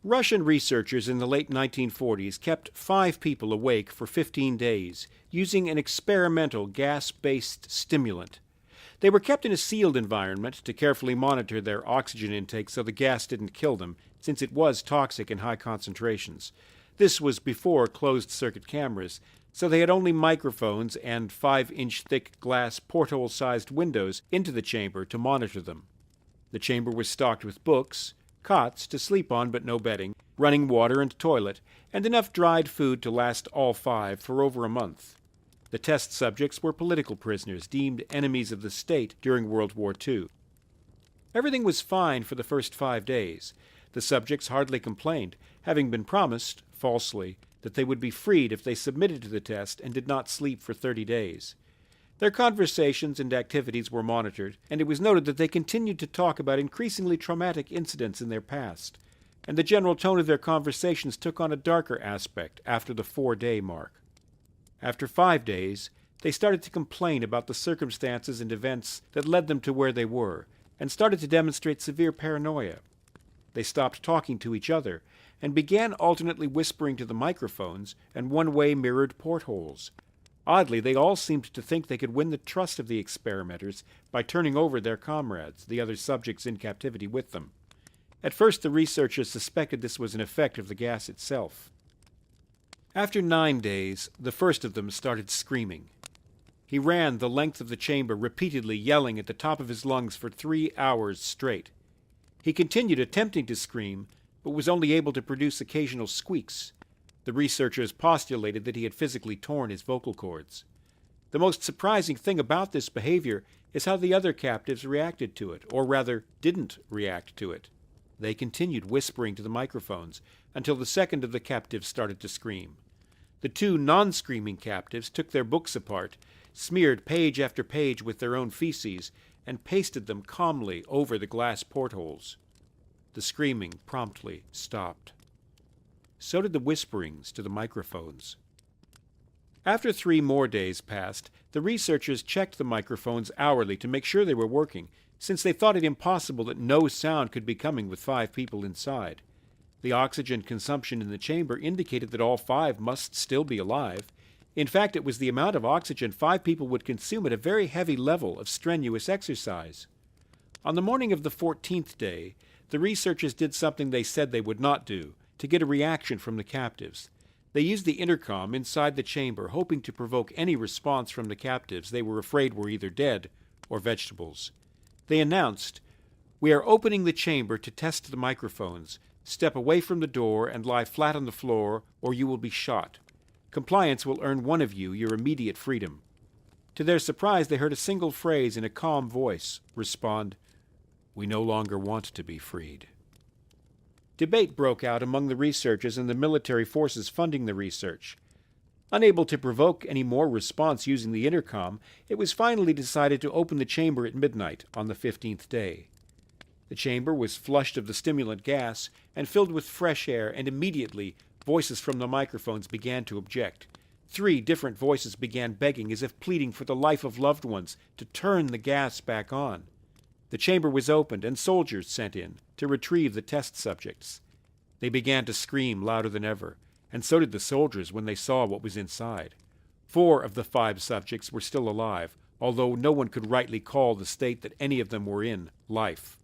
Russian researchers in the late 1940s kept 5 people awake for 15 days using an experimental gas-based stimulant. They were kept in a sealed environment to carefully monitor their oxygen intake so the gas didn't kill them, since it was toxic in high concentrations. This was before closed-circuit cameras, so they had only microphones and 5-inch thick glass porthole-sized windows into the chamber to monitor them. The chamber was stocked with books, cots to sleep on but no bedding, running water and toilet, and enough dried food to last all 5 for over a month. The test subjects were political prisoners deemed enemies of the state during World War II. Everything was fine for the first 5 days. The subjects hardly complained, having been promised, falsely, that they would be freed if they submitted to the test and did not sleep for 30 days. Their conversations and activities were monitored, and it was noted that they continued to talk about increasingly traumatic incidents in their past, and the general tone of their conversations took on a darker aspect after the 4-day mark. After 5 days, they started to complain about the circumstances and events that led them to where they were, and started to demonstrate severe paranoia. They stopped talking to each other, and began alternately whispering to the microphones and one-way mirrored portholes. Oddly, they all seemed to think they could win the trust of the experimenters by turning over their comrades, the other subjects in captivity with them. At first, the researchers suspected this was an effect of the gas itself. After 9 days, the first of them started screaming. He ran the length of the chamber, repeatedly yelling at the top of his lungs for 3 hours straight. He continued attempting to scream, but was only able to produce occasional squeaks. The researchers postulated that he had physically torn his vocal cords. The most surprising thing about this behavior is how the other captives reacted to it, or rather, didn't react to it. They continued whispering to the microphones until the second of the captives started to scream. The 2 non-screaming captives took their books apart, smeared page after page with their own feces, and pasted them calmly over the glass portholes. The screaming promptly stopped. So did the whisperings to the microphones. After 3 more days passed, the researchers checked the microphones hourly to make sure they were working, since they thought it impossible that no sound could be coming with 5 people inside. The oxygen consumption in the chamber indicated that all 5 must still be alive. In fact, it was the amount of oxygen 5 people would consume at a very heavy level of strenuous exercise. On the morning of the 14th day, the researchers did something they said they would not do, to get a reaction from the captives. They used the intercom inside the chamber, hoping to provoke any response from the captives they were afraid were either dead or vegetables. They announced, "We are opening the chamber to test the microphones. Step away from the door and lie flat on the floor, or you will be shot. Compliance will earn one of you your immediate freedom." To their surprise, they heard a single phrase in a calm voice respond, "We no longer want to be freed." Debate broke out among the researchers and the military forces funding the research. Unable to provoke any more response using the intercom, it was finally decided to open the chamber at midnight on the 15th day. The chamber was flushed of the stimulant gas and filled with fresh air, and immediately voices from the microphones began to object. 3 different voices began begging, as if pleading for the life of loved ones, to turn the gas back on. The chamber was opened and soldiers sent in to retrieve the test subjects. They began to scream louder than ever, and so did the soldiers when they saw what was inside. 4 of the 5 subjects were still alive, although no one could rightly call the state that any of them were in life.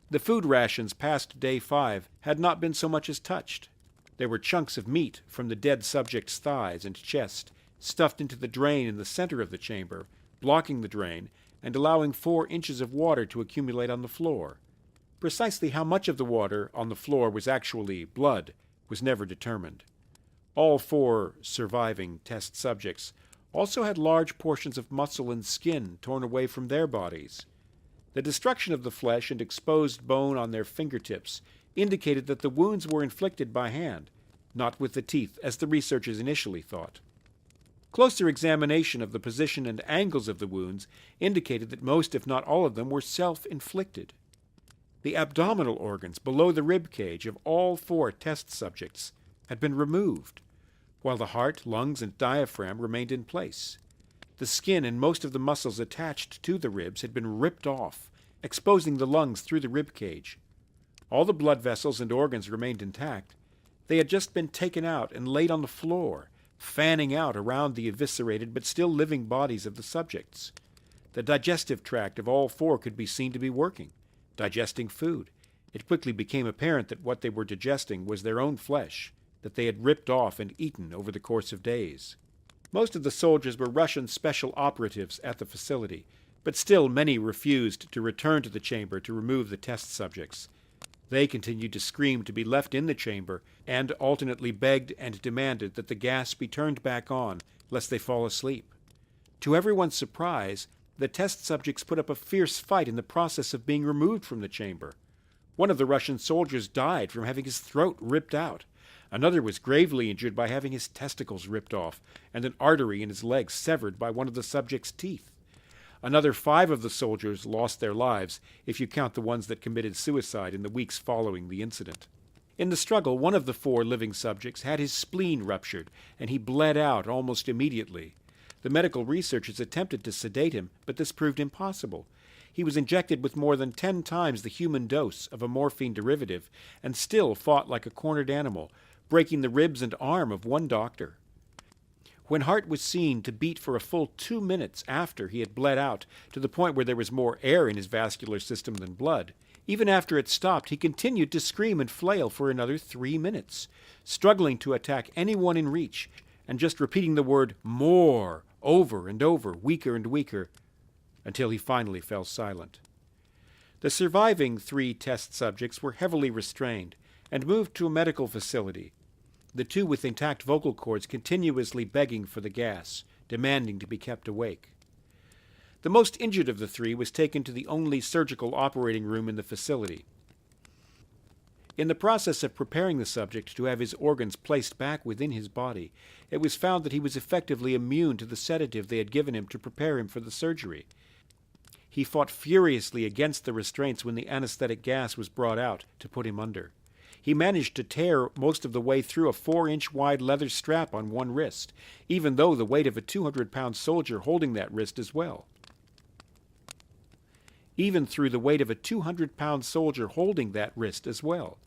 The food rations past day 5 had not been so much as touched. There were chunks of meat from the dead subject's thighs and chest, stuffed into the drain in the center of the chamber, blocking the drain, and allowing 4 inches of water to accumulate on the floor. Precisely how much of the water on the floor was actually blood was never determined. All 4 surviving test subjects also had large portions of muscle and skin torn away from their bodies. The destruction of the flesh and exposed bone on their fingertips indicated that the wounds were inflicted by hand, not with the teeth, as the researchers initially thought. Closer examination of the position and angles of the wounds indicated that most, if not all of them, were self-inflicted. The abdominal organs below the rib cage of all 4 test subjects had been removed, while the heart, lungs, and diaphragm remained in place. The skin and most of the muscles attached to the ribs had been ripped off, exposing the lungs through the rib cage. All the blood vessels and organs remained intact. They had just been taken out and laid on the floor, fanning out around the eviscerated but still living bodies of the subjects. The digestive tract of all four could be seen to be working, digesting food. It quickly became apparent that what they were digesting was their own flesh, that they had ripped off and eaten over the course of days. Most of the soldiers were Russian special operatives at the facility, but still many refused to return to the chamber to remove the test subjects. They continued to scream to be left in the chamber and alternately begged and demanded that the gas be turned back on lest they fall asleep. To everyone's surprise, the test subjects put up a fierce fight in the process of being removed from the chamber. One of the Russian soldiers died from having his throat ripped out. Another was gravely injured by having his testicles ripped off and an artery in his leg severed by one of the subject's teeth. Another 5 of the soldiers lost their lives, if you count the ones that committed suicide in the weeks following the incident. In the struggle, one of the 4 living subjects had his spleen ruptured, and he bled out almost immediately. The medical researchers attempted to sedate him, but this proved impossible. He was injected with more than 10 times the human dose of a morphine derivative, and still fought like a cornered animal, breaking the ribs and arm of one doctor. When heart was seen to beat for a full 2 minutes after he had bled out, to the point where there was more air in his vascular system than blood, even after it stopped, he continued to scream and flail for another 3 minutes, struggling to attack anyone in reach, and just repeating the word "more" over and over, weaker and weaker, until he finally fell silent. The surviving 3 test subjects were heavily restrained and moved to a medical facility, the 2 with intact vocal cords continuously begging for the gas, demanding to be kept awake. The most injured of the 3 was taken to the only surgical operating room in the facility. In the process of preparing the subject to have his organs placed back within his body, it was found that he was effectively immune to the sedative they had given him to prepare him for the surgery. He fought furiously against the restraints when the anesthetic gas was brought out to put him under. He managed to tear most of the way through a 4-inch wide leather strap on one wrist, even though the weight of a 200-pound soldier holding that wrist as well. Even through the weight of a 200-pound soldier holding that wrist as well.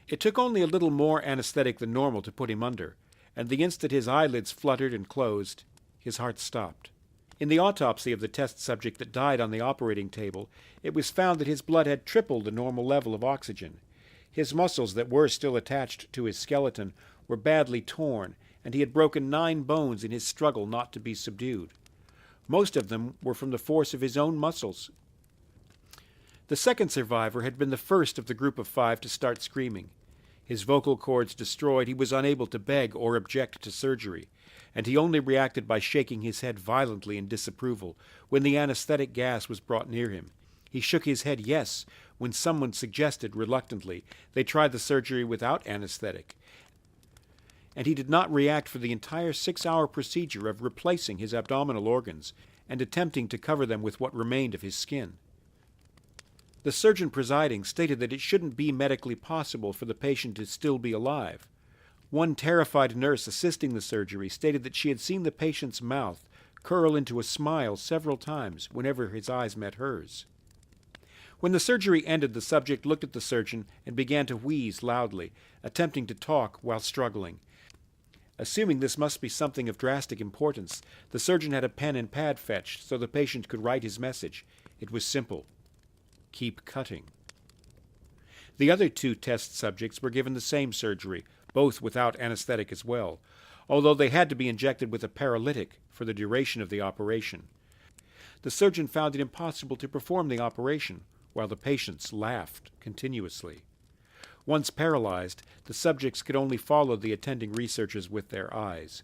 It took only a little more anesthetic than normal to put him under, and the instant his eyelids fluttered and closed, his heart stopped. In the autopsy of the test subject that died on the operating table, it was found that his blood had tripled the normal level of oxygen. His muscles that were still attached to his skeleton were badly torn, and he had broken 9 bones in his struggle not to be subdued. Most of them were from the force of his own muscles. The second survivor had been the first of the group of 5 to start screaming. His vocal cords destroyed, he was unable to beg or object to surgery, and he only reacted by shaking his head violently in disapproval when the anesthetic gas was brought near him. He shook his head yes when someone suggested reluctantly they try the surgery without anesthetic, and he did not react for the entire 6-hour procedure of replacing his abdominal organs and attempting to cover them with what remained of his skin. The surgeon presiding stated that it shouldn't be medically possible for the patient to still be alive. One terrified nurse assisting the surgery stated that she had seen the patient's mouth curl into a smile several times whenever his eyes met hers. When the surgery ended, the subject looked at the surgeon and began to wheeze loudly, attempting to talk while struggling. Assuming this must be something of drastic importance, the surgeon had a pen and pad fetched so the patient could write his message. It was simple: keep cutting. The other 2 test subjects were given the same surgery, both without anesthetic as well, although they had to be injected with a paralytic for the duration of the operation. The surgeon found it impossible to perform the operation, while the patients laughed continuously. Once paralyzed, the subjects could only follow the attending researchers with their eyes.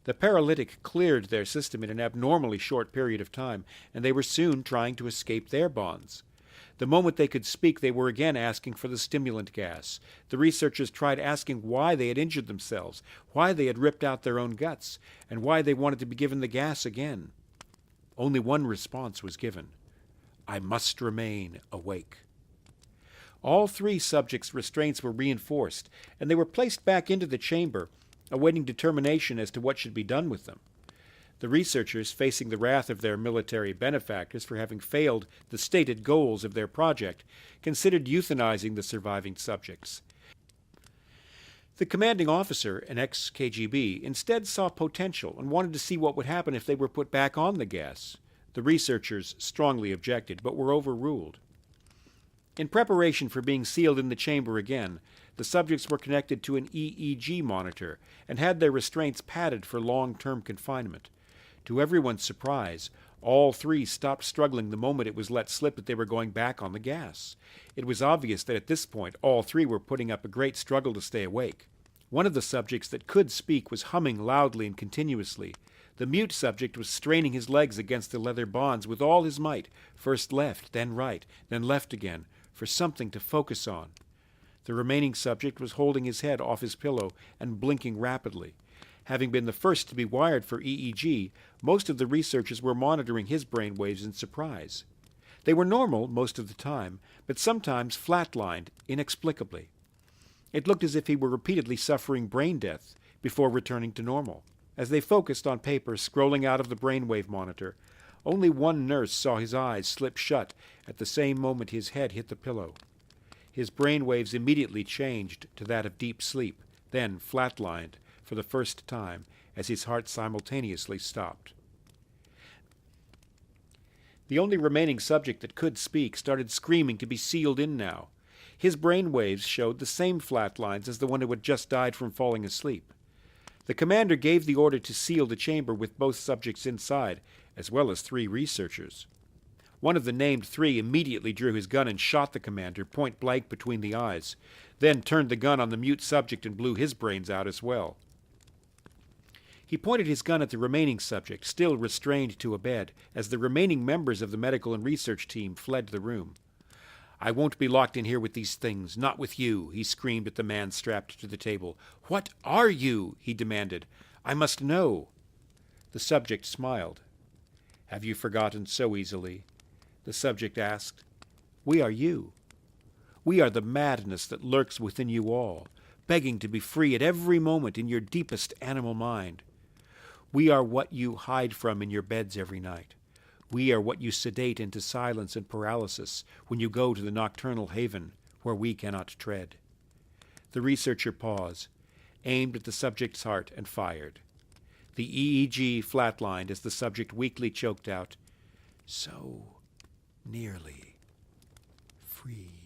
The paralytic cleared their system in an abnormally short period of time, and they were soon trying to escape their bonds. The moment they could speak, they were again asking for the stimulant gas. The researchers tried asking why they had injured themselves, why they had ripped out their own guts, and why they wanted to be given the gas again. Only one response was given: I must remain awake. All 3 subjects' restraints were reinforced, and they were placed back into the chamber, awaiting determination as to what should be done with them. The researchers, facing the wrath of their military benefactors for having failed the stated goals of their project, considered euthanizing the surviving subjects. The commanding officer, an ex-KGB, instead saw potential and wanted to see what would happen if they were put back on the gas. The researchers strongly objected, but were overruled. In preparation for being sealed in the chamber again, the subjects were connected to an EEG monitor and had their restraints padded for long-term confinement. To everyone's surprise, all three stopped struggling the moment it was let slip that they were going back on the gas. It was obvious that at this point all three were putting up a great struggle to stay awake. One of the subjects that could speak was humming loudly and continuously. The mute subject was straining his legs against the leather bonds with all his might, first left, then right, then left again, for something to focus on. The remaining subject was holding his head off his pillow and blinking rapidly. Having been the first to be wired for EEG, most of the researchers were monitoring his brain waves in surprise. They were normal most of the time, but sometimes flatlined inexplicably. It looked as if he were repeatedly suffering brain death before returning to normal. As they focused on paper scrolling out of the brainwave monitor, only one nurse saw his eyes slip shut at the same moment his head hit the pillow. His brainwaves immediately changed to that of deep sleep, then flatlined for the first time as his heart simultaneously stopped. The only remaining subject that could speak started screaming to be sealed in now. His brainwaves showed the same flat lines as the one who had just died from falling asleep. The commander gave the order to seal the chamber with both subjects inside, as well as 3 researchers. One of the named 3 immediately drew his gun and shot the commander point blank between the eyes, then turned the gun on the mute subject and blew his brains out as well. He pointed his gun at the remaining subject, still restrained to a bed, as the remaining members of the medical and research team fled the room. "I won't be locked in here with these things, not with you," he screamed at the man strapped to the table. "What are you?" he demanded. "I must know." The subject smiled. "Have you forgotten so easily?" The subject asked. "We are you. We are the madness that lurks within you all, begging to be free at every moment in your deepest animal mind. We are what you hide from in your beds every night. We are what you sedate into silence and paralysis when you go to the nocturnal haven where we cannot tread." The researcher paused, aimed at the subject's heart, and fired. The EEG flatlined as the subject weakly choked out, "So nearly free."